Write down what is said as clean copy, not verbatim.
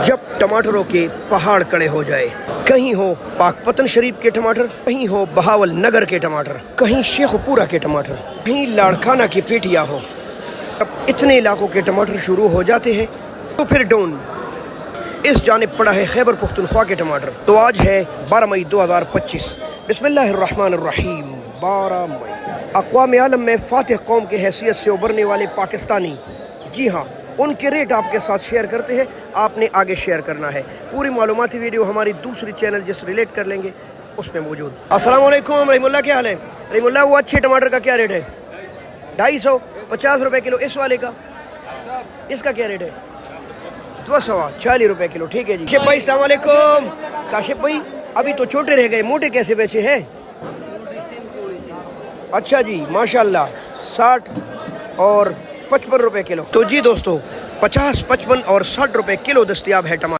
जब टमाटरों के पहाड़ खड़े हो जाए, कहीं हो पाकपतन शरीफ के टमाटर, कहीं हो बहावल नगर के टमाटर, कहीं शेखपुरा के टमाटर, कहीं लाड़काना की पेटियां हो, अब इतने इलाकों के टमाटर शुरू हो जाते हैं तो फिर डोन इस जानिब पड़ा है खैबर पख्तूनख्वा के टमाटर। तो आज है 12 मई 2025। बिस्मिल्लाहिर्रहमानिर्रहीम। 12 मई अक़वाम आलम में फातिह कौम के हैसियत से उभरने वाले पाकिस्तानी, जी हाँ, उनके रेट आपके साथ शेयर करते हैं। आपने आगे शेयर करना है। पूरी मालूमाती वीडियो हमारी दूसरी चैनल जिस रिलेट कर लेंगे उसमें मौजूद। अस्सलाम वालेकुम रहीमुल्लाह, क्या हाल है रहीमुल्लाह? वो अच्छे टमाटर का क्या रेट है? 250 50 रुपये किलो। इस वाले का, इसका क्या रेट है? 240 रुपये किलो। ठीक है जी। काशिफ भाई अस्सलाम वालेकुम। काशिफ भाई अभी तो छोटे रह गए, मोटे कैसे बेचे हैं? अच्छा जी, माशाल्लाह 60 और 55 रुपये किलो। तो जी दोस्तों, 50, 55 और 60 रुपये किलो दस्तयाब है टमाटर।